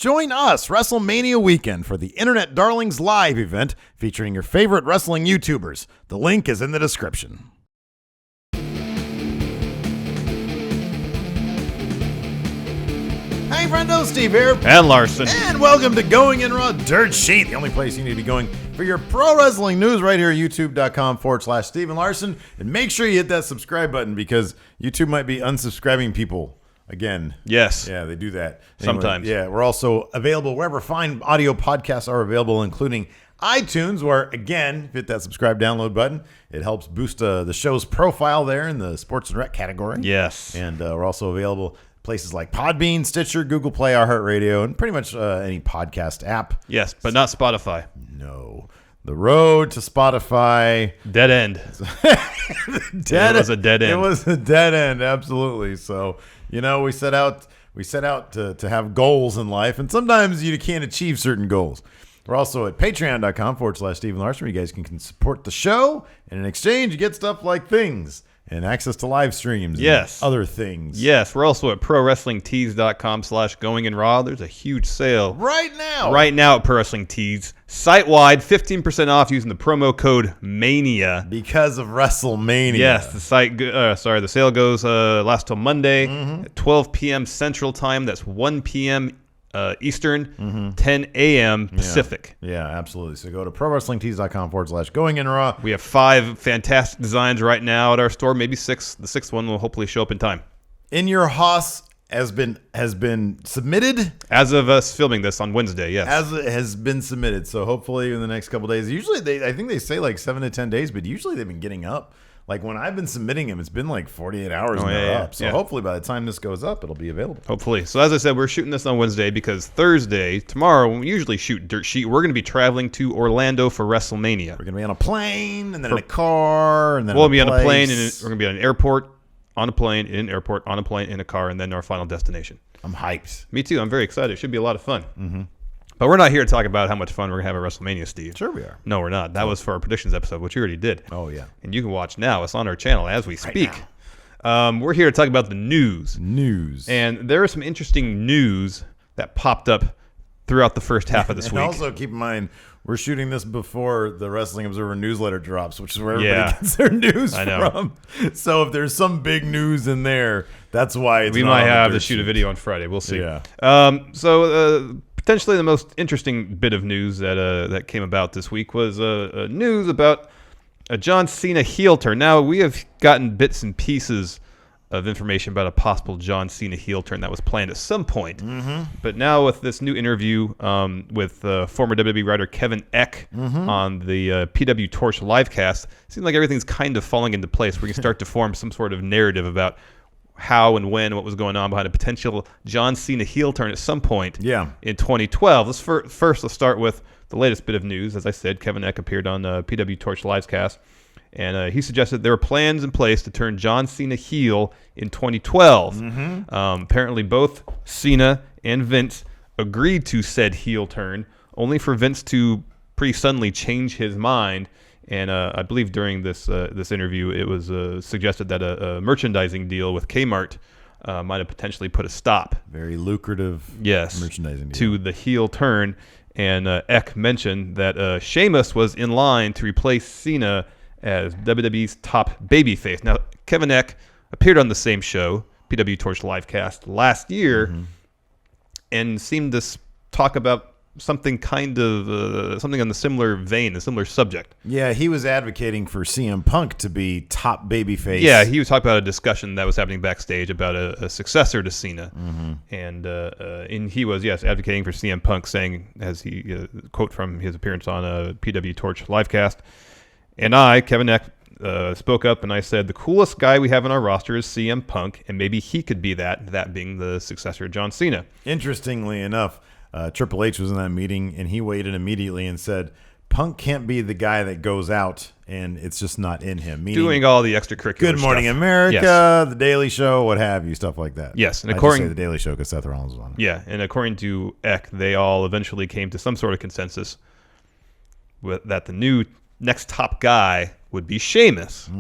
Join us WrestleMania weekend for the Internet Darlings Live event featuring your favorite wrestling YouTubers. The link is in the description. Hey friendo, Steve here. And Larson. And welcome to Going in Raw Dirt Sheet, the only place you need to be going for your pro wrestling news right here at youtube.com/Steve and Larson. And make sure you hit that subscribe button because YouTube might be unsubscribing people again. Yes. Yeah, they do that. Anyway, sometimes. Yeah, we're also available wherever fine audio podcasts are available, including iTunes, where, again, hit that subscribe download button. It helps boost the show's profile there in the sports and rec category. Yes. And we're also available places like Podbean, Stitcher, Google Play, iHeartRadio, and pretty much any podcast app. Yes, but not Spotify. No. The road to Spotify. Dead end. It was a dead end. It was a dead end, absolutely. So, you know, we set out to have goals in life, and sometimes you can't achieve certain goals. We're also at patreon.com/Steve and Larson, where you guys can support the show, and in exchange, you get stuff like things. And access to live streams and other things. Yes, we're also at prowrestlingtees.com/goinginraw. There's a huge sale. Right now at Pro Wrestling Tees. Site-wide, 15% off using the promo code MANIA. Because of WrestleMania. Yes, the sale goes lasts till Monday at 12 p.m. Central Time. That's 1 p.m. Eastern, 10 a.m. Pacific. Yeah, absolutely. So go to prowrestlingtees.com/goinginraw. We have 5 fantastic designs right now at our store, maybe 6. The 6th one will hopefully show up in time. In Your Hoss has been submitted. As of us filming this on Wednesday, yes. As it has been submitted. So hopefully in the next couple days. Usually I think they say like 7 to 10 days, but usually they've been getting up. Like when I've been submitting them, it's been like 48 hours and they're up. So hopefully by the time this goes up, it'll be available. Hopefully. So as I said, we're shooting this on Wednesday because Thursday, tomorrow, when we usually shoot Dirt Sheet, we're going to be traveling to Orlando for WrestleMania. We're going to be on a plane and then in a car and then we'll be on a plane and we're going to be on an airport, on a plane, in an airport, on a plane, in a car, and then our final destination. I'm hyped. Me too. I'm very excited. It should be a lot of fun. Mm-hmm. But we're not here to talk about how much fun we're going to have at WrestleMania, Steve. Sure we are. No, we're not. That was for our predictions episode, which you already did. Oh, yeah. And you can watch now. It's on our channel as we speak. Right, we're here to talk about the news. And there is some interesting news that popped up throughout the first half of this week. And also keep in mind, we're shooting this before the Wrestling Observer newsletter drops, which is where everybody gets their news from. So if there's some big news in there, that's why it's we might have to shoot a video on Friday. We'll see. Yeah. Potentially the most interesting bit of news that came about this week was news about a John Cena heel turn. Now, we have gotten bits and pieces of information about a possible John Cena heel turn that was planned at some point. Mm-hmm. But now with this new interview with former WWE writer Kevin Eck on the PW Torch livecast, it seems like everything's kind of falling into place. We can start to form some sort of narrative about how and when, what was going on behind a potential John Cena heel turn at some point in 2012. Let's start with the latest bit of news. As I said, Kevin Eck appeared on PW Torch livecast, and he suggested there were plans in place to turn John Cena heel in 2012. Apparently, both Cena and Vince agreed to said heel turn, only for Vince to pretty suddenly change his mind. And I believe during this interview, it was suggested that a merchandising deal with Kmart might have potentially put a stop. Very lucrative merchandising deal. To the heel turn. And Eck mentioned that Sheamus was in line to replace Cena as WWE's top babyface. Now, Kevin Eck appeared on the same show, PW Torch livecast, last year, and seemed to talk about something kind of something on the similar vein, a similar subject. Yeah, he was advocating for CM Punk to be top babyface. Yeah, he was talking about a discussion that was happening backstage about a successor to Cena, and he was advocating for CM Punk, saying, as he quote from his appearance on a PW Torch livecast, and I, Kevin Eck, spoke up and I said the coolest guy we have on our roster is CM Punk, and maybe he could be that being the successor of John Cena. Interestingly enough, Triple H was in that meeting, and he weighed in immediately and said, Punk can't be the guy that goes out, and it's just not in him. Meaning, doing all the extracurricular Good Morning stuff. America, The Daily Show, what have you, stuff like that. Yes, and I according just say The Daily Show because Seth Rollins was on it. Yeah, and according to Eck, they all eventually came to some sort of consensus that the next top guy would be Sheamus.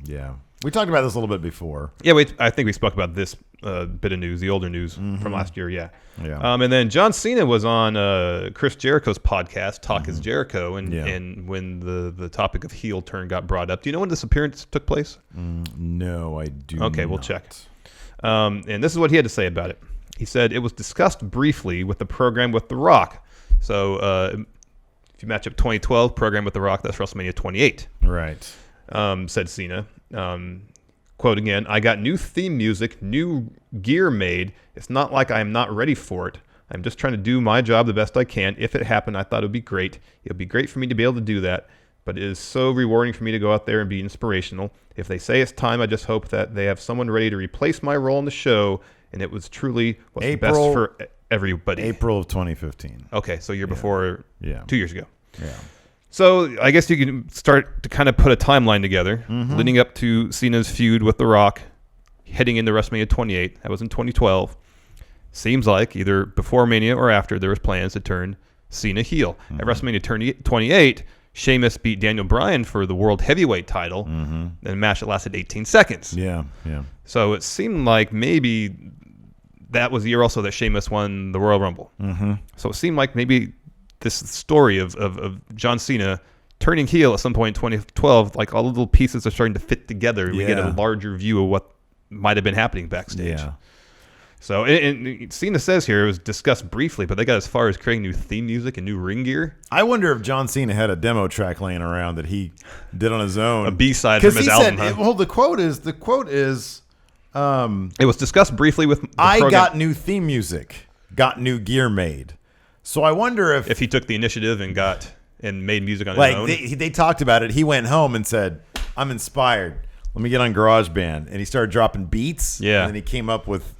Yeah. We talked about this a little bit before. Yeah, I think we spoke about this bit of news, the older news from last year. Yeah. And then John Cena was on Chris Jericho's podcast, Talk Is Jericho, and when the topic of heel turn got brought up, do you know when this appearance took place? No, I do. Okay, we'll check. And this is what he had to say about it. He said it was discussed briefly with the program with The Rock. So if you match up 2012 program with The Rock, that's WrestleMania 28. Right. Said Cena. Quote again, I got new theme music, new gear made. It's not like I'm not ready for it. I'm just trying to do my job the best I can. If it happened, I thought it would be great. It would be great for me to be able to do that. But it is so rewarding for me to go out there and be inspirational. If they say it's time, I just hope that they have someone ready to replace my role in the show. And it was truly what's best for everybody. April of 2015. Okay, so year before, 2 years ago. Yeah. So I guess you can start to kind of put a timeline together, leading up to Cena's feud with The Rock, heading into WrestleMania 28. That was in 2012. Seems like either before Mania or after, there was plans to turn Cena heel. At WrestleMania 28, Sheamus beat Daniel Bryan for the World Heavyweight title, and a match that lasted 18 seconds. Yeah. So it seemed like maybe that was the year also that Sheamus won the Royal Rumble. So it seemed like maybe this story of John Cena turning heel at some point in 2012, like all the little pieces are starting to fit together. We get a larger view of what might have been happening backstage. Yeah. So and Cena says here it was discussed briefly, but they got as far as creating new theme music and new ring gear. I wonder if John Cena had a demo track laying around that he did on his own. A B-side from his album. Said, well, the quote is, it was discussed briefly with the program. got new theme music, got new gear made. So I wonder if he took the initiative and made music on his own. They talked about it. He went home and said, I'm inspired. Let me get on GarageBand. And he started dropping beats. Yeah. And then he came up with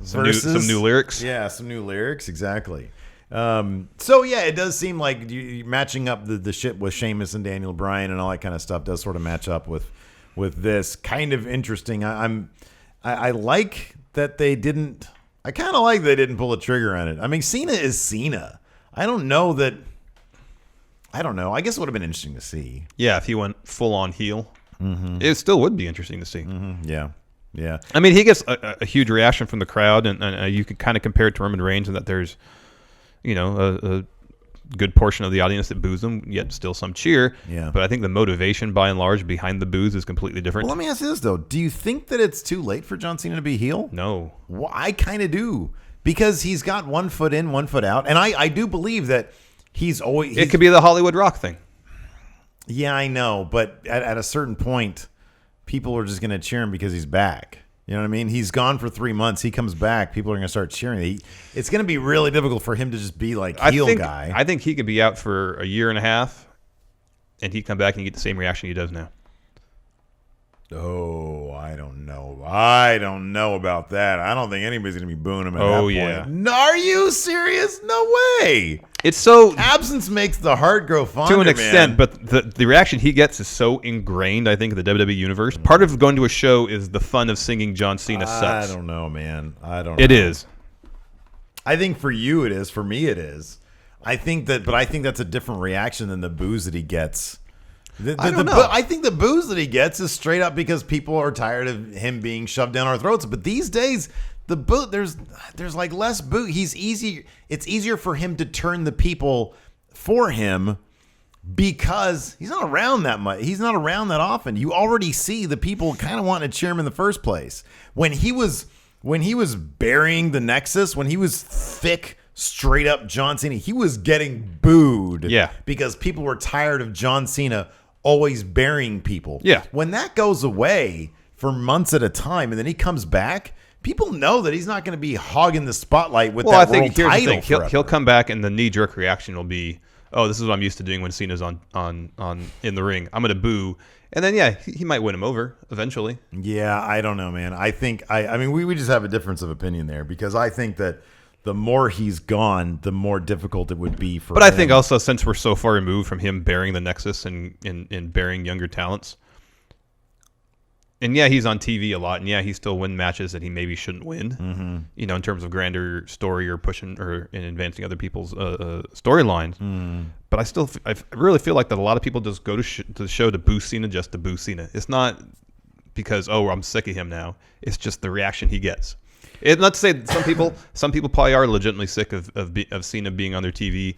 some verses. new lyrics. Yeah, some new lyrics. Exactly. So, yeah, it does seem like you matching up the shit with Sheamus and Daniel Bryan and all that kind of stuff does sort of match up with this. Kind of interesting. I like that they didn't... I kind of like they didn't pull a trigger on it. I mean, Cena is Cena. I don't know. I guess it would have been interesting to see. Yeah, if he went full on heel, it still would be interesting to see. Yeah. I mean, he gets a huge reaction from the crowd, and you can kind of compare it to Roman Reigns in that there's, a good portion of the audience that boos him, yet still some cheer. Yeah. But I think the motivation, by and large, behind the boos is completely different. Well, let me ask you this, though. Do you think that it's too late for John Cena to be heel? No. Well, I kind of do. Because he's got 1 foot in, 1 foot out. And I do believe that it could be the Hollywood Rock thing. Yeah, I know. But at a certain point, people are just going to cheer him because he's back. You know what I mean? He's gone for 3 months. He comes back. People are going to start cheering. It's going to be really difficult for him to just be like heel guy. I think he could be out for a year and a half, and he'd come back and get the same reaction he does now. Oh, I don't know. I don't know about that. I don't think anybody's going to be booing him at that point. Yeah. No, are you serious? No way. It's so... Absence makes the heart grow fonder, to an extent, man. but the reaction he gets is so ingrained, I think, in the WWE universe. Part of going to a show is the fun of singing John Cena sucks. I don't know, man. I don't know. It is. I think for you it is. For me it is. I think that's a different reaction than the boos that he gets. I don't know. I think the boos that he gets is straight up because people are tired of him being shoved down our throats. But these days, the boo there's like less boo. He's easy. It's easier for him to turn the people for him because he's not around that much. He's not around that often. You already see the people kind of wanting to cheer him in the first place. When he was burying the Nexus, when he was thick, straight up John Cena, he was getting booed. Yeah. Because people were tired of John Cena always burying people. Yeah. When that goes away for months at a time and then he comes back, people know that he's not going to be hogging the spotlight with that world title. He'll come back and the knee-jerk reaction will be, oh, this is what I'm used to doing when Cena's on in the ring. I'm going to boo. And then, yeah, he might win him over eventually. Yeah, I don't know, man. I think, I mean, we just have a difference of opinion there because I think that the more he's gone, the more difficult it would be for him. But I think also since we're so far removed from him bearing the Nexus and bearing younger talents, and yeah, he's on TV a lot, and yeah, he still wins matches that he maybe shouldn't win, in terms of grander story or pushing or in advancing other people's storylines. But I really feel like that a lot of people just go to the show to boo Cena just to boo Cena. It's not because I'm sick of him now. It's just the reaction he gets. Not to say that some people probably are legitimately sick of Cena being on their TV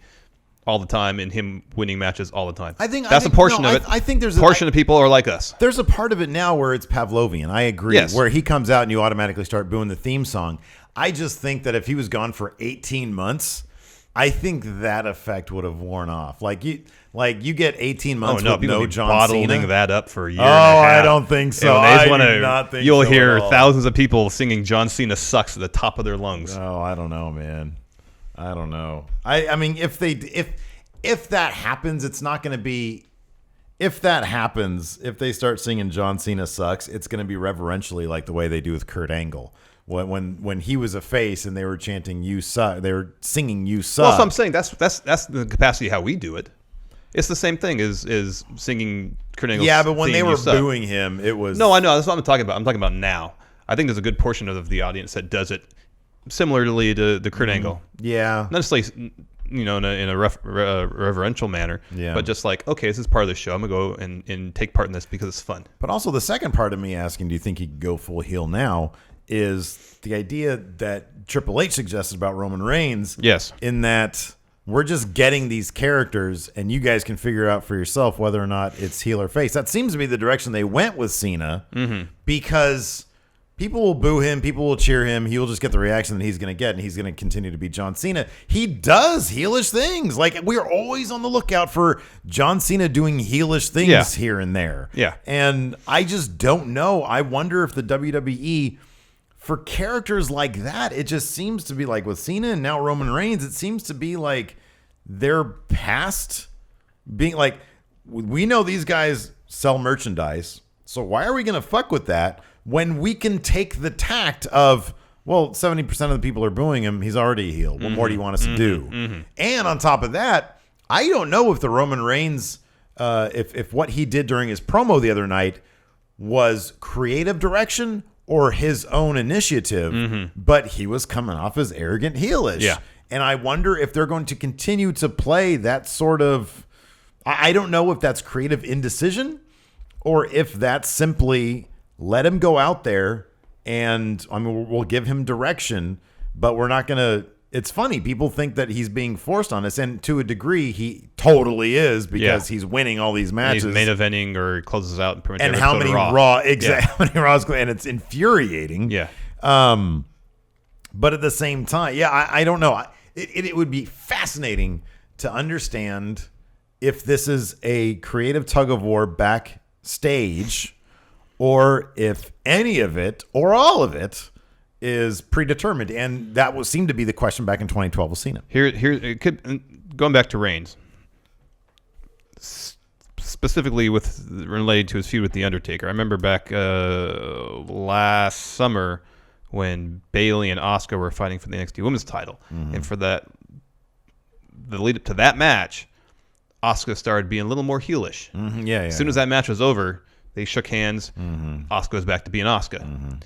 all the time and him winning matches all the time. I think a portion of it. I think there's a portion of people are like us. There's a part of it now where it's Pavlovian. I agree. Yes. Where he comes out and you automatically start booing the theme song. I just think that if he was gone for 18 months, I think that effect would have worn off. Like you get 18 months with no John bottling Cena. that up for a year and a half. I don't think so. You'll hear thousands of people singing John Cena sucks at the top of their lungs. Oh, I don't know, man. I don't know. I mean, if that happens, it's not going to be. If that happens, if they start singing John Cena sucks, it's going to be reverentially like the way they do with Kurt Angle. When he was a face and they were chanting "You suck," they were singing "You suck." Well, so I'm saying that's the capacity how we do it. It's the same thing as singing Kurt Angle. Yeah, but when they were booing him, it was no. I know that's what I'm talking about. I'm talking about now. I think there's a good portion of the audience that does it similarly to the Kurt Angle. Yeah, not necessarily in a reverential manner. Yeah, but just like, okay, this is part of the show. I'm gonna go and take part in this because it's fun. But also the second part of me asking, do you think he could go full heel now? Is the idea that Triple H suggested about Roman Reigns. Yes. In that we're just getting these characters and you guys can figure out for yourself whether or not it's heel or face. That seems to be the direction they went with Cena because people will boo him, people will cheer him. He will just get the reaction that he's going to get, and he's going to continue to be John Cena. He does heelish things. Like, we're always on the lookout for John Cena doing heelish things here and there. Yeah. And I just don't know. I wonder if the WWE... for characters like that, it just seems to be like with Cena and now Roman Reigns, it seems to be like they're past being like, we know these guys sell merchandise, so why are we going to fuck with that when we can take the tact of, well, 70% of the people are booing him, he's already a heel. What more do you want us to do? And on top of that, I don't know if the Roman Reigns, if what he did during his promo the other night was creative direction or his own initiative, but he was coming off as arrogant heelish. Yeah. And I wonder if they're going to continue to play that sort of, I don't know if that's creative indecision or if that's simply let him go out there and, I mean, we'll give him direction, but we're not going to, it's funny. People think that he's being forced on us, and to a degree, he totally is because he's winning all these matches. And he's main eventing or closes out in pretty much and how many Raw, exactly? How many Raws, and it's infuriating. Yeah. But at the same time, I don't know. It would be fascinating to understand if this is a creative tug of war backstage, or if any of it or all of it is predetermined, and that would seem to be the question back in 2012 with Cena. Here, it could going back to Reigns, specifically related to his feud with the Undertaker. I remember back last summer when Bayley and Asuka were fighting for the NXT Women's title, and for the lead up to that match, Asuka started being a little more heelish. As soon as that match was over, they shook hands. Asuka was back to being Asuka.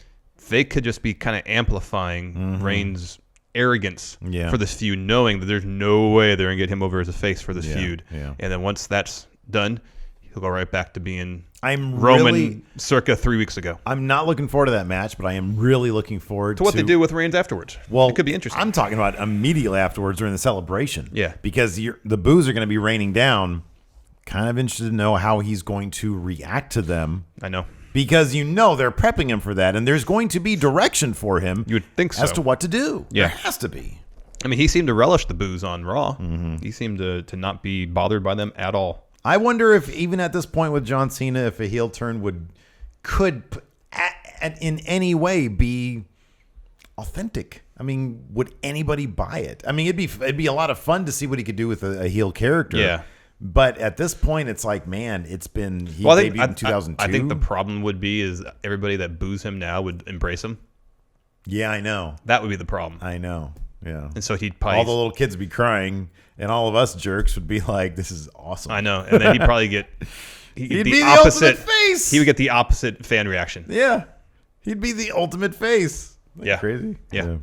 They could just be kind of amplifying Reigns' arrogance for this feud, knowing that there's no way they're going to get him over as a face for this feud. And then once that's done, he'll go right back to being Roman circa 3 weeks ago. I'm not looking forward to that match, but I am really looking forward to what they do with Reigns afterwards. Well, it could be interesting. I'm talking about immediately afterwards during the celebration. Yeah. Because the boos are going to be raining down. Kind of interested to know how he's going to react to them. I know. Because they're prepping him for that, and there's going to be direction for him. You would think so. As to what to do. Yeah. There has to be. I mean, he seemed to relish the boos on Raw. He seemed to not be bothered by them at all. I wonder if even at this point with John Cena, if a heel turn could in any way be authentic. I mean, would anybody buy it? I mean, it'd be a lot of fun to see what he could do with a heel character. Yeah. But at this point, it's like, man, he debuted in 2002. I think the problem would be is everybody that boos him now would embrace him. Yeah, I know. That would be the problem. I know. Yeah. And so he'd probably... all the little kids would be crying, and all of us jerks would be like, this is awesome. I know. And then he'd probably get... He'd be the ultimate face. He would get the opposite fan reaction. Yeah. He'd be the ultimate face. That's crazy. Yeah.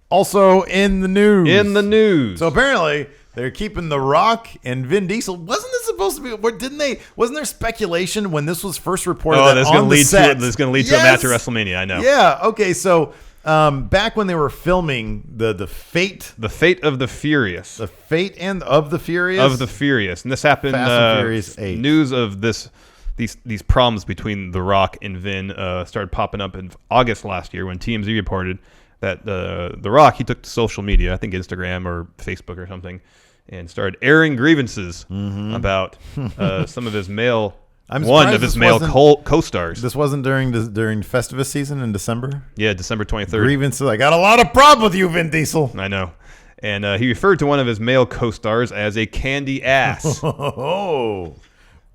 Also in the news. So apparently... they're keeping The Rock and Vin Diesel. Wasn't this supposed supposed to be. Didn't they? Wasn't there speculation when this was first reported? Oh, that that's going to lead to. That's going to lead to a match at WrestleMania. I know. Yeah. Okay. So back when they were filming the fate of the Furious, of the Furious, and this happened. Fast and Furious 8. News of these problems between The Rock and Vin started popping up in August last year when TMZ reported that The Rock, he took to social media, I think Instagram or Facebook or something, and started airing grievances about some of his male co-stars. This wasn't during Festivus season in December? Yeah, December 23rd. Grievances. I got a lot of problem with you, Vin Diesel. I know. And he referred to one of his male co-stars as a candy ass. Oh.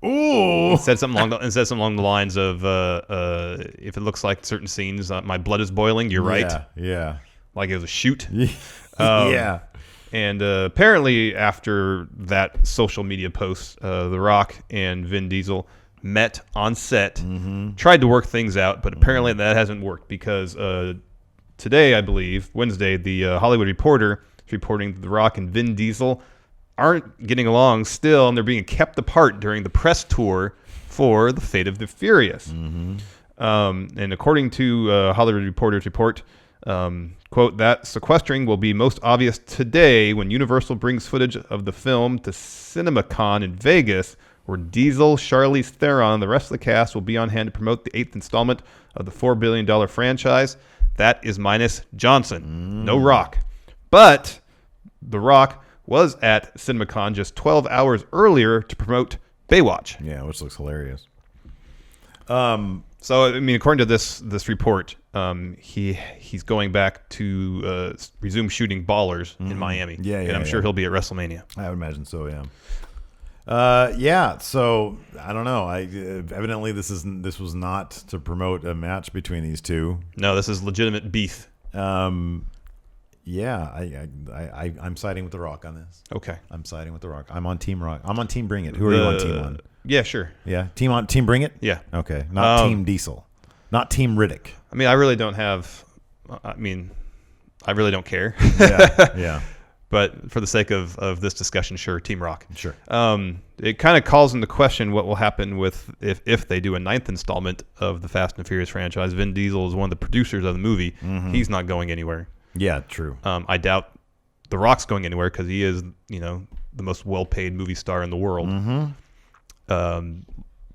Ooh. It said something along the lines of, if it looks like certain scenes, my blood is boiling, you're right. Yeah. Like it was a shoot. Yeah. And apparently after that social media post, The Rock and Vin Diesel met on set, tried to work things out, but apparently that hasn't worked because today, I believe, Wednesday, the Hollywood Reporter is reporting that The Rock and Vin Diesel aren't getting along still, and they're being kept apart during the press tour for The Fate of the Furious. And according to Hollywood Reporter's report, quote, that sequestering will be most obvious today when Universal brings footage of the film to CinemaCon in Vegas, where Diesel, Charlize Theron, and the rest of the cast will be on hand to promote the 8th installment of the $4 billion franchise. That is minus Johnson. No Rock. But The Rock was at CinemaCon just 12 hours earlier to promote Baywatch. Yeah, which looks hilarious. So, I mean, according to this report, he's going back to resume shooting Ballers in Miami. Yeah, and I'm sure he'll be at WrestleMania. I would imagine so, yeah. Yeah, so I don't know. Evidently this was not to promote a match between these two. No, this is legitimate beef. Yeah, I'm siding with The Rock on this. Okay. I'm siding with The Rock. I'm on Team Rock. I'm on Team Bring It. Who are you on Team on? Yeah, sure. Yeah, Team Bring It? Yeah. Okay, not Team Diesel. Not Team Riddick. I mean, I really don't care. Yeah. But for the sake of this discussion, sure, Team Rock. Sure. It kind of calls into question what will happen with if they do a 9th installment of the Fast and Furious franchise. Vin Diesel is one of the producers of the movie. He's not going anywhere. Yeah, true. I doubt The Rock's going anywhere because he is, the most well-paid movie star in the world.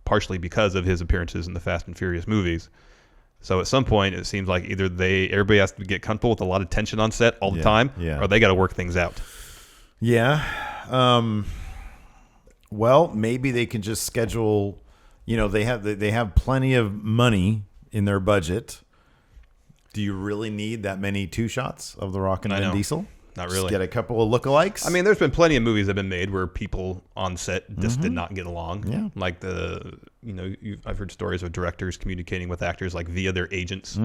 Partially because of his appearances in the Fast and Furious movies. So at some point, it seems like either everybody has to get comfortable with a lot of tension on set all the time, or they got to work things out. Yeah. Well, maybe they can just schedule. They have plenty of money in their budget. Do you really need that many two shots of The Rock and Vin Diesel? Not really. Just get a couple of lookalikes. I mean, there's been plenty of movies that have been made where people on set just did not get along. Yeah. Like I've heard stories of directors communicating with actors like via their agents,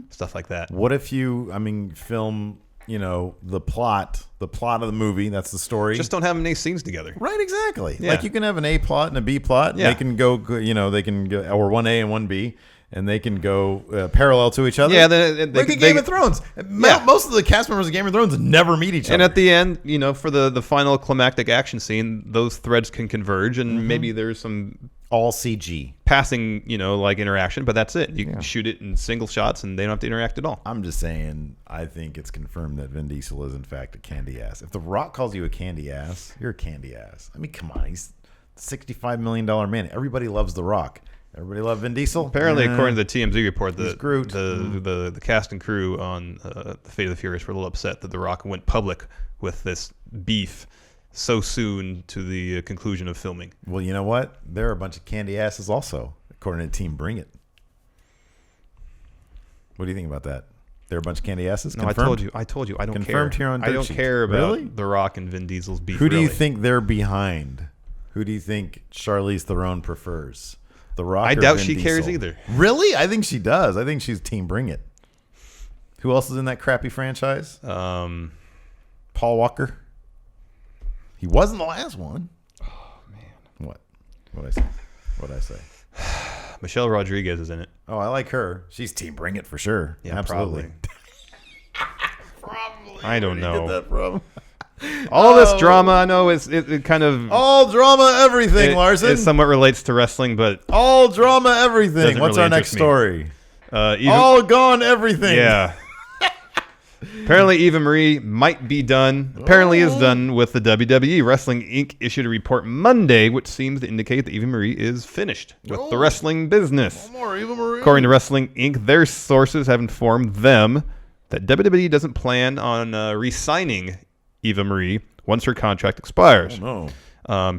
stuff like that. What if you, film, the plot of the movie, that's the story. Just don't have any scenes together. Right, exactly. Yeah. Like you can have an A plot and a B plot. Yeah. They can go, they can go, or 1A and 1B. And they can go parallel to each other. Yeah, look at Game of Thrones. Yeah. Most of the cast members of Game of Thrones never meet each other. And at the end, for the final climactic action scene, those threads can converge, and maybe there's some all CG passing, like interaction, but that's it. You can shoot it in single shots, and they don't have to interact at all. I'm just saying, I think it's confirmed that Vin Diesel is in fact a candy ass. If The Rock calls you a candy ass, you're a candy ass. I mean, come on, he's a $65 million man. Everybody loves The Rock. Everybody love Vin Diesel? Apparently, according to the TMZ report, Groot. The cast and crew on The Fate of the Furious were a little upset that The Rock went public with this beef so soon to the conclusion of filming. Well, you know what? There are a bunch of candy asses also, according to Team Bring It. What do you think about that? They're a bunch of candy asses? No, confirmed? I told you, I don't confirmed care. Here on I don't Sheet. care about Really? The Rock and Vin Diesel's beef. Who do you think they're behind? Who do you think Charlize Theron prefers? The Rock. I or doubt Vin she Diesel? cares either. Really? I think she does. I think she's Team Bring It. Who else is in that crappy franchise? Paul Walker. He wasn't the last one. Oh man. What? What'd I say? Michelle Rodriguez is in it. Oh, I like her. She's Team Bring It for sure. Yeah, absolutely. Probably. I don't know. Get that from? All this drama, I know it kind of all drama, everything, Larson. It somewhat relates to wrestling, but all drama, everything. What's really our next story? All gone, everything. Yeah. Apparently, Eva Marie might be done. Apparently, is done with the WWE. Wrestling Inc. issued a report Monday, which seems to indicate that Eva Marie is finished with the wrestling business. No more Eva Marie. According to Wrestling Inc., their sources have informed them that WWE doesn't plan on re-signing Eva Marie once her contract expires. Oh, no.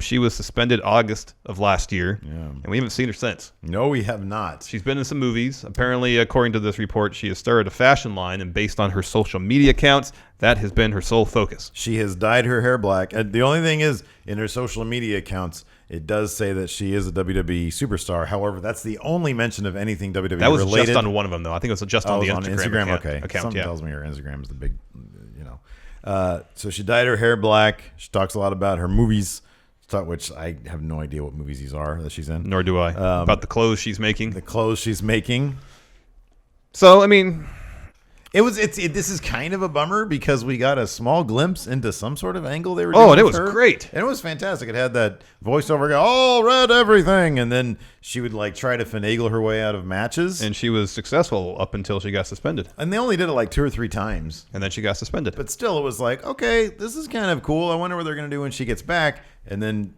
She was suspended August of last year, Yeah. and we haven't seen her since. No, we have not. She's been in some movies. Apparently, according to this report, she has started a fashion line, and based on her social media accounts, that has been her sole focus. She has dyed her hair black. And the only thing is, in her social media accounts, it does say that she is a WWE superstar. However, that's the only mention of anything WWE That was related. just on one of them, though. I think it was just on the Instagram account. Okay. Something Yeah. tells me her Instagram is the big, So she dyed her hair black. She talks a lot about her movies, which I have no idea what movies these are that she's in. Nor do I. About the clothes she's making. The clothes she's making. So, I mean, this is kind of a bummer because we got a small glimpse into some sort of angle they were oh, doing and it with was her. great. And it was fantastic. It had that voiceover guy, all read everything, and then she would like try to finagle her way out of matches. And she was successful up until she got suspended. And they only did it like 2 or 3 times. And then she got suspended. But still, it was like, okay, this is kind of cool. I wonder what they're going to do when she gets back. And then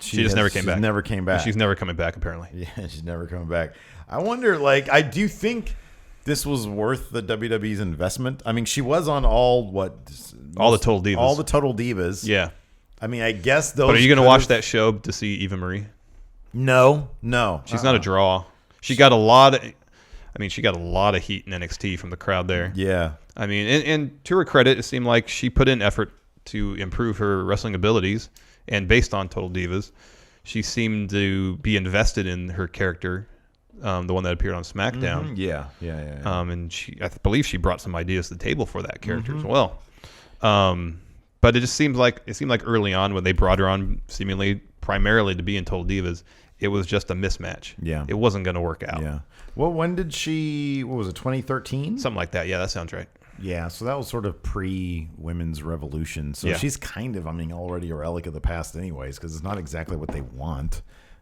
she just never came back. Never came back. She's never coming back, apparently. Yeah, she's never coming back. I wonder, like, I do think this was worth the WWE's investment. I mean, she was on all the Total Divas. All the Total Divas. Yeah. I mean, I guess those. But are you going to watch that show to see Eva Marie? No. She's not a draw. She got a lot of heat in NXT from the crowd there. Yeah. I mean, and to her credit, it seemed like she put in effort to improve her wrestling abilities. And based on Total Divas, she seemed to be invested in her character, the one that appeared on SmackDown. Mm-hmm. Yeah. And I believe she brought some ideas to the table for that character as well. But it just seemed like early on when they brought her on, seemingly primarily to be in Total Divas, it was just a mismatch. Yeah. It wasn't going to work out. Yeah. Well, when did she? What was it? 2013. Something like that. Yeah, that sounds right. Yeah, so that was sort of pre-women's revolution. So she's kind of, already a relic of the past anyways, because it's not exactly what they want.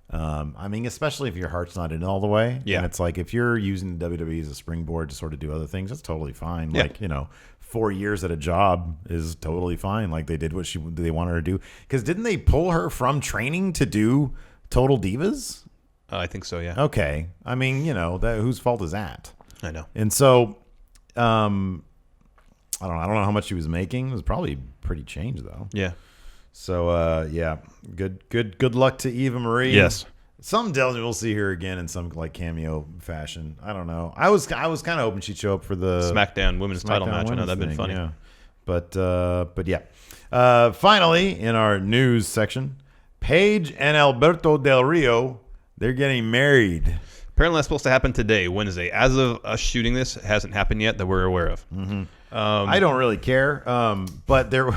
Especially if your heart's not in all the way. Yeah. And it's like, if you're using the WWE as a springboard to sort of do other things, that's totally fine. Yeah. Like, 4 years at a job is totally fine. Like, they did what they wanted her to do. Because didn't they pull her from training to do Total Divas? I think so, yeah. Okay. Whose fault is that? I know. And so, I don't know how much she was making. It was probably pretty change though. Yeah. So good luck to Eva Marie. Yes. Something tells me we'll see her again in some like cameo fashion. I don't know. I was kind of hoping she'd show up for the SmackDown women's title match. I know that'd been funny. Yeah. But yeah. Finally, in our news section, Paige and Alberto Del Rio, they're getting married. Apparently, that's supposed to happen today, Wednesday. As of us shooting this, it hasn't happened yet that we're aware of. Mm-hmm. I don't really care, but there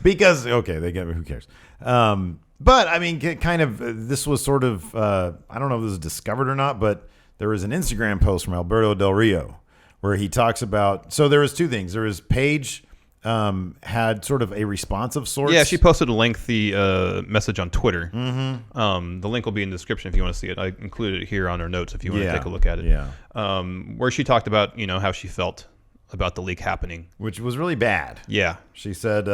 because they get me. Who cares? But I mean, kind of. This was sort of. I don't know if this was discovered or not, but there was an Instagram post from Alberto Del Rio where he talks about. So there was 2 things. There was Paige had sort of a response of sorts. Yeah, she posted a lengthy message on Twitter. Mm-hmm. The link will be in the description if you want to see it. I included it here on our notes if you want to take a look at it. Yeah. Where she talked about how she felt about the leak happening, which was really bad. Yeah. She said,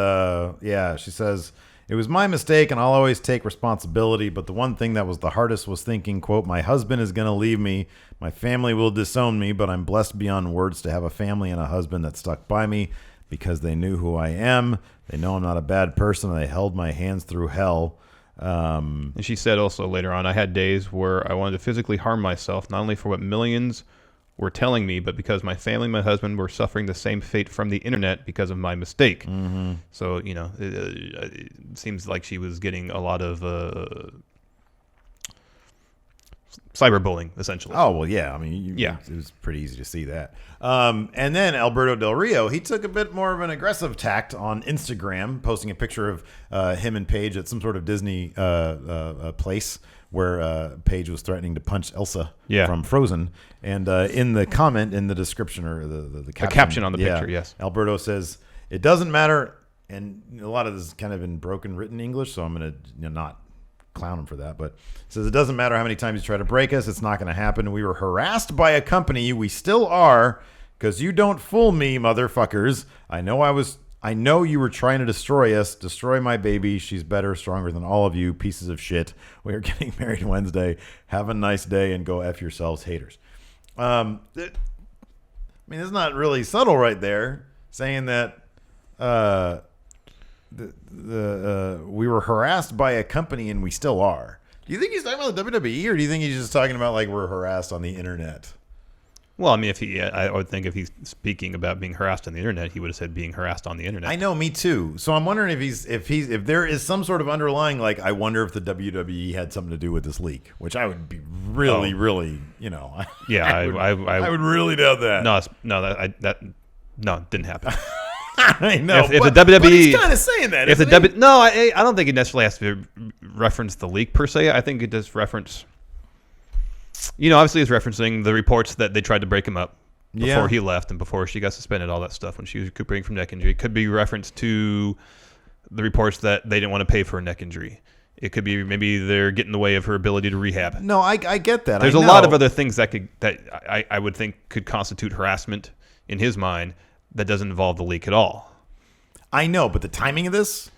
she says, it was my mistake and I'll always take responsibility. But the one thing that was the hardest was thinking, quote, my husband is going to leave me. My family will disown me, but I'm blessed beyond words to have a family and a husband that stuck by me because they knew who I am. They know I'm not a bad person. And they held my hands through hell. And she said also later on, I had days where I wanted to physically harm myself, not only for what millions were telling me, but because my family and my husband were suffering the same fate from the internet because of my mistake. Mm-hmm. So, it seems like she was getting a lot of cyberbullying, essentially. Oh, well, yeah. I mean, it was pretty easy to see that. And then Alberto Del Rio, he took a bit more of an aggressive tact on Instagram, posting a picture of him and Paige at some sort of Disney place where Paige was threatening to punch Elsa from Frozen. And in the comment, in the description or the caption caption on the picture, yes. Alberto says, it doesn't matter and a lot of this is kind of in broken written English, so I'm going to not clown him for that. But it says, it doesn't matter how many times you try to break us. It's not going to happen. We were harassed by a company. We still are, because you don't fool me, motherfuckers. I know you were trying to destroy us. Destroy my baby. She's better, stronger than all of you pieces of shit. We are getting married Wednesday. Have a nice day and go F yourselves, haters. I mean, it's not really subtle right there, saying that we were harassed by a company and we still are. Do you think he's talking about the WWE, or do you think he's just talking about like we're harassed on the internet? Well, I mean, I would think if he's speaking about being harassed on the internet, he would have said being harassed on the internet. I know, me too. So I'm wondering if there is some sort of underlying, like, I wonder if the WWE had something to do with this leak, which I would be really, Yeah, I would really doubt that. No, it didn't happen. I know. If the WWE, but he's kind of saying that. I don't think it necessarily has to reference the leak per se. I think it does reference. Obviously, it's referencing the reports that they tried to break him up before he left and before she got suspended, all that stuff when she was recuperating from neck injury. It could be reference to the reports that they didn't want to pay for a neck injury. It could be maybe they're getting in the way of her ability to rehab. No, I get that. There's a lot of other things that I would think could constitute harassment in his mind that doesn't involve the leak at all. I know, but the timing of this?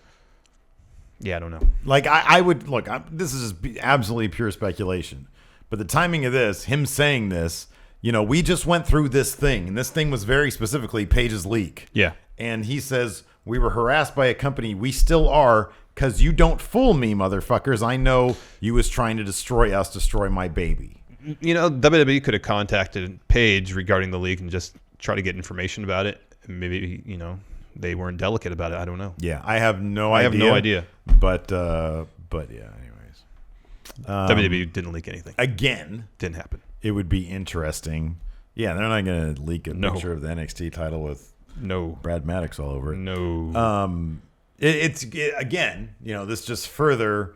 Yeah, I don't know. Like, I would, look, this is just absolutely pure speculation. But the timing of this, him saying this, we just went through this thing, and this thing was very specifically Paige's leak. Yeah. And he says, we were harassed by a company. We still are, because you don't fool me, motherfuckers. I know you was trying to destroy us, destroy my baby. WWE could have contacted Paige regarding the leak and just try to get information about it. Maybe, they weren't delicate about it. I don't know. Yeah, I have no idea. But yeah, anyways. WWE didn't leak anything. Again. Didn't happen. It would be interesting. Yeah, they're not going to leak a picture of the NXT title with Brad Maddox all over it. No. Again, this just further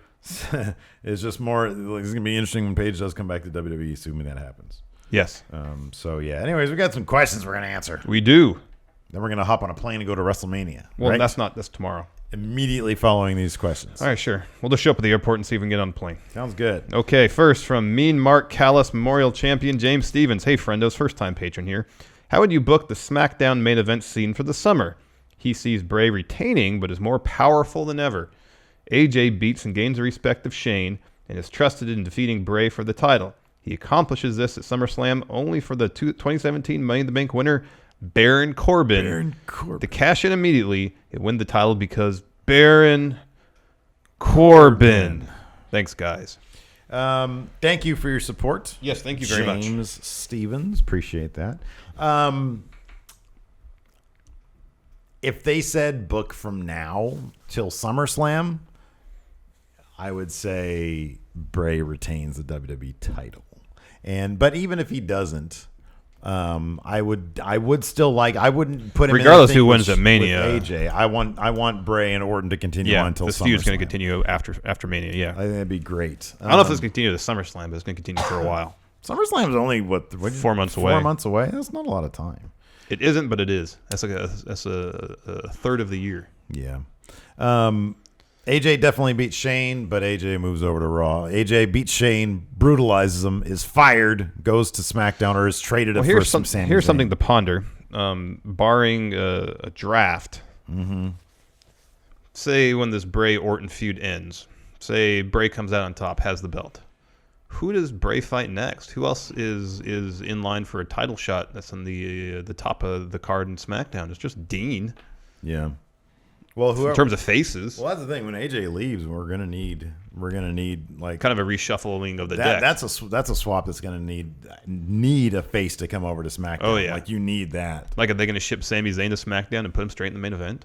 is just more. It's going to be interesting when Paige does come back to WWE, assuming that happens. Yes. So, yeah. Anyways, we got some questions we're going to answer. We do. Then we're going to hop on a plane and go to WrestleMania. Well, right? that's tomorrow. Immediately following these questions. All right, sure. We'll just show up at the airport and see if we can get on the plane. Sounds good. Okay, first from Mean Mark Callis Memorial Champion James Stevens. Hey, friendos, first-time patron here. How would you book the SmackDown main event scene for the summer? He sees Bray retaining, but is more powerful than ever. AJ beats and gains the respect of Shane and is trusted in defeating Bray for the title. He accomplishes this at SummerSlam only for the 2017 Money in the Bank winner, Baron Corbin to cash in immediately and win the title because Baron Corbin. Thanks, guys. Thank you for your support. Yes, thank you very much. James Stevens, appreciate that. If they said book from now till SummerSlam, I would say Bray retains the WWE title. But even if he doesn't, I would still like. I wouldn't put him regardless in who wins at Mania. With AJ, I want Bray and Orton to continue on until this SummerSlam. feud's going to continue after Mania. Yeah, I think that'd be great. I don't know if it's going to continue to SummerSlam, but it's going to continue for a while. SummerSlam is only 4 months away. 4 months away. That's not a lot of time. It isn't, but it is. That's a third of the year. Yeah. AJ definitely beats Shane, but AJ moves over to Raw. AJ beats Shane, brutalizes him, is fired, goes to SmackDown, or is traded at first from Sami Zayn. Here's something to ponder. Barring a draft, say when this Bray-Orton feud ends, say Bray comes out on top, has the belt. Who does Bray fight next? Who else is in line for a title shot that's on the top of the card in SmackDown? It's just Dean. Yeah. Well, in terms of faces. Well, that's the thing. When AJ leaves, we're gonna need like kind of a reshuffling of the deck. That's a swap that's gonna need a face to come over to SmackDown. Oh yeah, like you need that. Like, are they gonna ship Sami Zayn to SmackDown and put him straight in the main event?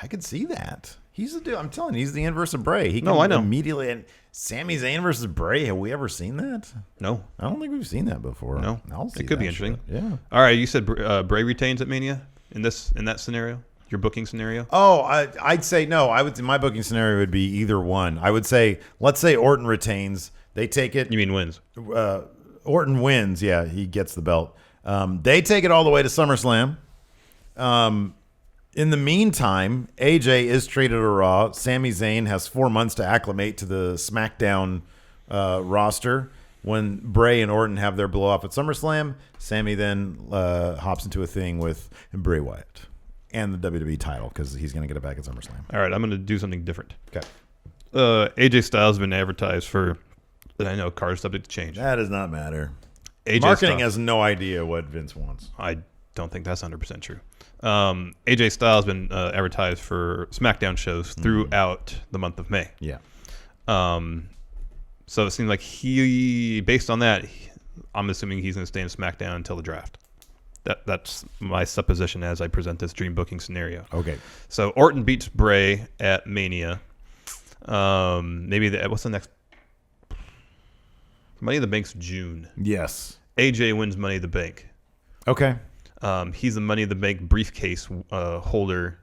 I could see that. He's the dude. I'm telling you, he's the inverse of Bray. He can I know. Immediately. And Sami Zayn versus Bray. Have we ever seen that? No, I don't think we've seen that before. No, it could be interesting. Shit. Yeah. All right, you said Bray retains at Mania in that scenario. Your booking scenario? Oh, I'd say no. My booking scenario would be either one. I would say, let's say Orton retains. They take it. You mean wins? Orton wins. Yeah, he gets the belt. They take it all the way to SummerSlam. In the meantime, AJ is traded to Raw. Sami Zayn has 4 months to acclimate to the SmackDown roster. When Bray and Orton have their blow off at SummerSlam, Sami then hops into a thing with Bray Wyatt and the WWE title because he's going to get it back at SummerSlam. All right, I'm going to do something different. Okay. AJ Styles has been advertised for, and I know card subject to change. That does not matter. AJ Marketing Styles, has no idea what Vince wants. I don't think that's 100% true. AJ Styles has been advertised for SmackDown shows throughout the month of May. Yeah. So it seems like based on that, I'm assuming he's going to stay in SmackDown until the draft. That's my supposition as I present this dream booking scenario. Okay. So Orton beats Bray at Mania. What's the next? Money in the Bank's June. Yes. AJ wins Money in the Bank. Okay. He's a Money in the Bank briefcase holder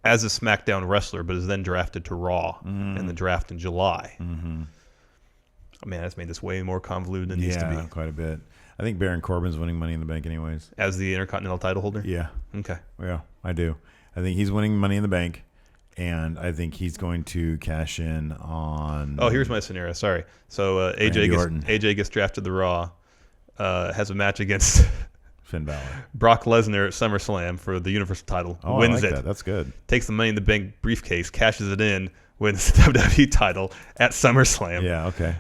as a SmackDown wrestler, but is then drafted to Raw in the draft in July. Mm-hmm. Oh, man, that's made this way more convoluted than it needs to be. Quite a bit. I think Baron Corbin's winning Money in the Bank anyways. As the Intercontinental title holder? Yeah. Okay. Yeah, I do. I think he's winning Money in the Bank, and I think he's going to cash in on... Oh, here's my scenario. Sorry. So AJ gets drafted to Raw, has a match against... Finn Balor. Brock Lesnar at SummerSlam for the Universal title. Oh, wins I like it. That. That's good. Takes the Money in the Bank briefcase, cashes it in, wins the WWE title at SummerSlam. Yeah, okay.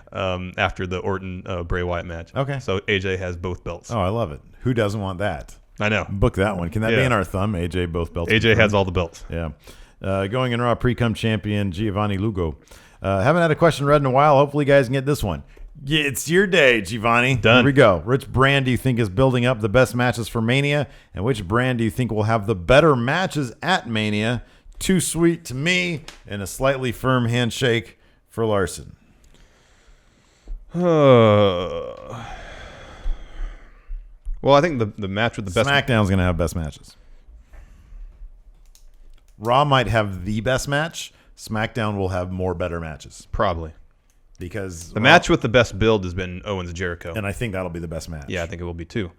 After the Orton Bray Wyatt match. Okay. So AJ has both belts. Oh, I love it. Who doesn't want that? I know. Book that one. Can that be in our thumb? AJ both belts. AJ has all the belts. Yeah. Going in Raw pre-cum champion Giovanni Lugo. Haven't had a question read in a while. Hopefully you guys can get this one. Yeah, it's your day, Giovanni. Done. Here we go. Which brand do you think is building up the best matches for Mania? And which brand do you think will have the better matches at Mania? Too sweet to me and a slightly firm handshake for Larson. Well, I think the match with the best... SmackDown's going to have best matches. Raw might have the best match. SmackDown will have more better matches. Probably. Because the match with the best build has been Owens and Jericho. And I think that'll be the best match. Yeah, I think it will be too.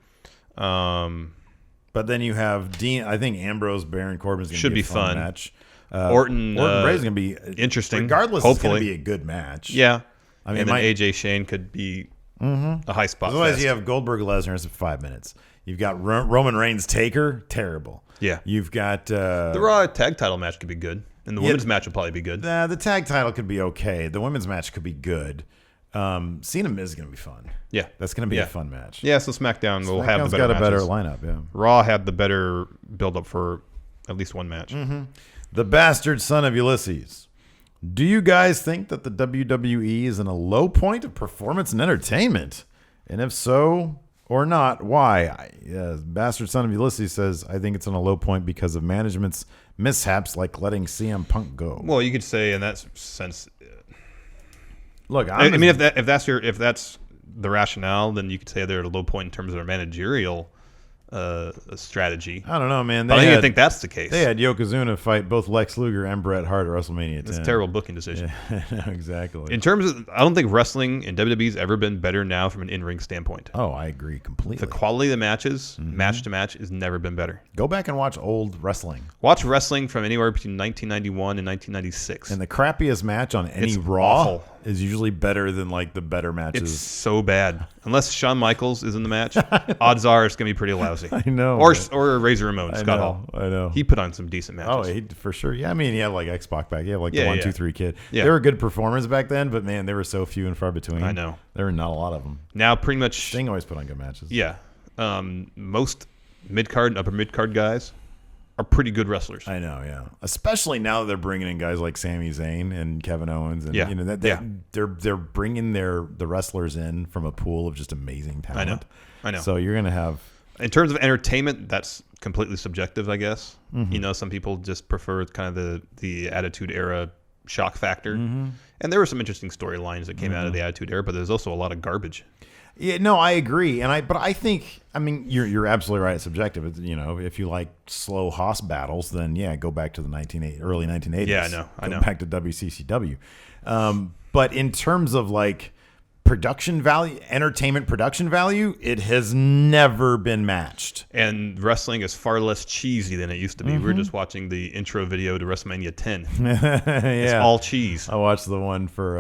But then you have Dean. I think Ambrose, Baron Corbin's going to be a fun match. Orton Bray's going to be interesting. Regardless, hopefully. It's going to be a good match. Yeah. I mean, and then AJ Shane could be a high spot. Otherwise, you have Goldberg Lesnar in 5 minutes. You've got Roman Reigns Taker. Terrible. Yeah. You've got the Raw tag title match could be good. And the women's match will probably be good. The tag title could be okay. The women's match could be good. Cena Miz is going to be fun. Yeah. That's going to be a fun match. Yeah, so SmackDown will have the better got a better lineup, yeah. Raw had the better build-up for at least one match. Mm-hmm. The bastard son of Ulysses. Do you guys think that the WWE is in a low point of performance and entertainment? And if so or not, why? Bastard son of Ulysses says, I think it's in a low point because of management's mishaps like letting CM Punk go. Well, you could say in that sense... Look, I mean, if that's the rationale, then you could say they're at a low point in terms of their managerial strategy. I don't know, man. I think that's the case. They had Yokozuna fight both Lex Luger and Bret Hart at WrestleMania 10. It's a terrible booking decision. Yeah, exactly. In terms of, I don't think wrestling in WWE's ever been better now from an in-ring standpoint. Oh, I agree completely. The quality of the matches, match to match, has never been better. Go back and watch old wrestling. Watch wrestling from anywhere between 1991 and 1996. And the crappiest match on any Raw is usually better than like the better matches. It's so bad. Unless Shawn Michaels is in the match, odds are it's going to be pretty lousy. I know. Or Razor Ramon, Scott Hall. I know. He put on some decent matches. Oh, for sure. Yeah, I mean, he had like X-Pac back. He had like the 1, 2, 3 kid. Yeah. They were good performers back then, but man, they were so few and far between. I know. There were not a lot of them. Now, pretty much... Sting always put on good matches. Yeah. Most mid-card and upper mid-card guys are pretty good wrestlers. I know, yeah. Especially now that they're bringing in guys like Sami Zayn and Kevin Owens, and you know they're bringing the wrestlers in from a pool of just amazing talent. I know. So you're gonna have, in terms of entertainment, that's completely subjective, I guess. You know, some people just prefer kind of the Attitude Era shock factor, and there were some interesting storylines that came out of the Attitude Era, but there's also a lot of garbage. Yeah, no, I agree, but I think, I mean, you're absolutely right. It's subjective. It's, you know, if you like slow hoss battles, then yeah, go back to the early 1980s. Yeah, I know. Go back to WCCW. But in terms of like production value, entertainment production value, it has never been matched. And wrestling is far less cheesy than it used to be. We were just watching the intro video to WrestleMania 10. It's all cheese. I watched the one for